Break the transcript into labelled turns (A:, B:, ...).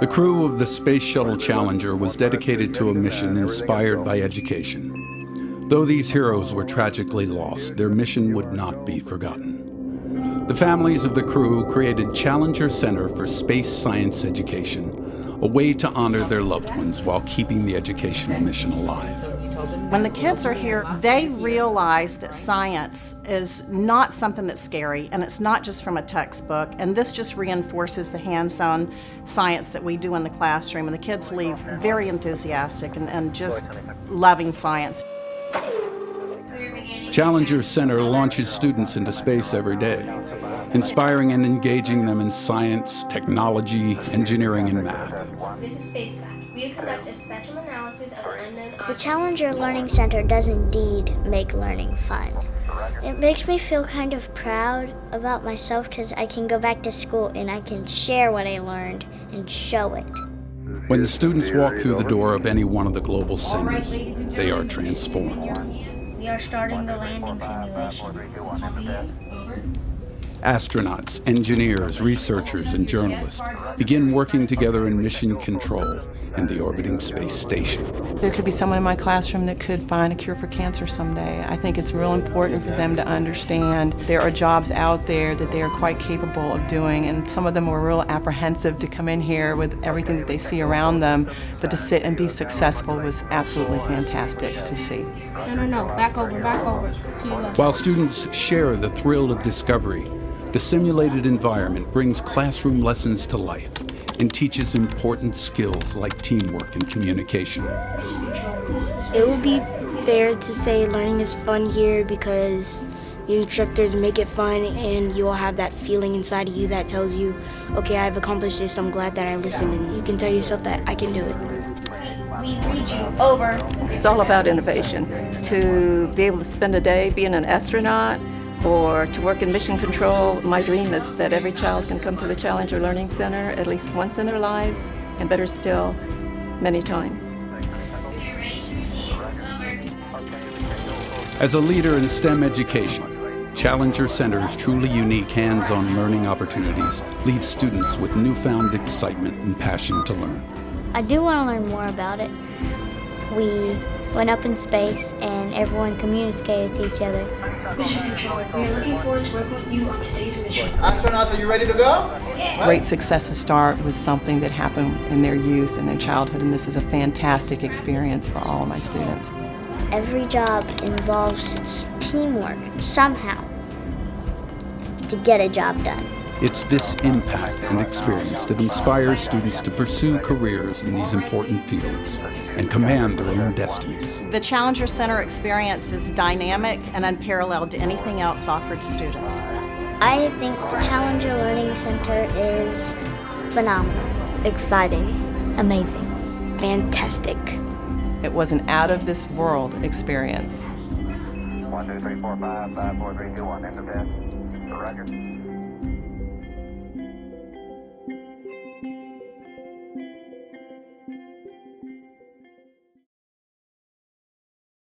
A: The crew of the Space Shuttle Challenger was dedicated to a mission inspired by education. Though these heroes were tragically lost, their mission would not be forgotten. The families of the crew created Challenger Center for Space Science Education, a way to honor their loved ones while keeping the educational mission alive.
B: When the kids are here, they realize that science is not something that's scary, and it's not just from a textbook, and this just reinforces the hands-on science that we do in the classroom, and the kids leave very enthusiastic and just loving science.
A: Challenger Center launches students into space every day, inspiring and engaging them in science, technology, engineering, and math.
C: This is Space Guide. We conduct a spectrum analysis of the unknown objects.
D: The Challenger Learning Center does indeed make learning fun. It makes me feel kind of proud about myself because I can go back to school and I can share what I learned and show it.
A: When the students walk through the door of any one of the global centers, they are transformed.
C: We are starting the landing simulation.
A: Astronauts, engineers, researchers, and journalists begin working together in mission control in the orbiting space station.
B: There could be someone in my classroom that could find a cure for cancer someday. I think it's real important for them to understand there are jobs out there that they are quite capable of doing, and some of them were real apprehensive to come in here with everything that they see around them, but to sit and be successful was absolutely fantastic to see.
C: No, back over. To your left.
A: While students share the thrill of discovery, the simulated environment brings classroom lessons to life and teaches important skills like teamwork and communication.
E: It would be fair to say learning is fun here because the instructors make it fun and you will have that feeling inside of you that tells you, okay, I've accomplished this, I'm glad that I listened, and you can tell yourself that I can do it.
C: We read you. Over.
F: It's all about innovation. To be able to spend a day being an astronaut or to work in mission control, my dream is that every child can come to the Challenger Learning Center at least once in their lives, and better still, many times.
A: As a leader in STEM education, Challenger Center's truly unique hands-on learning opportunities leave students with newfound excitement and passion to learn.
D: I do want to learn more about it. We went up in space and everyone communicated to each other.
G: Mission Controller, we are looking forward to working with you on today's mission.
H: Astronauts, are you ready to go?
B: Great successes start with something that happened in their youth and their childhood, and this is a fantastic experience for all of my students.
D: Every job involves teamwork somehow to get a job done.
A: It's this impact and experience that inspires students to pursue careers in these important fields and command their own destinies.
B: The Challenger Center experience is dynamic and unparalleled to anything else offered to students.
D: I think the Challenger Learning Center is phenomenal, exciting, amazing, fantastic.
B: It was an out-of-this-world experience.
I: 1, 2, 3, 4, 5, 5, 4, 3, 2, 1, end of bed. Roger.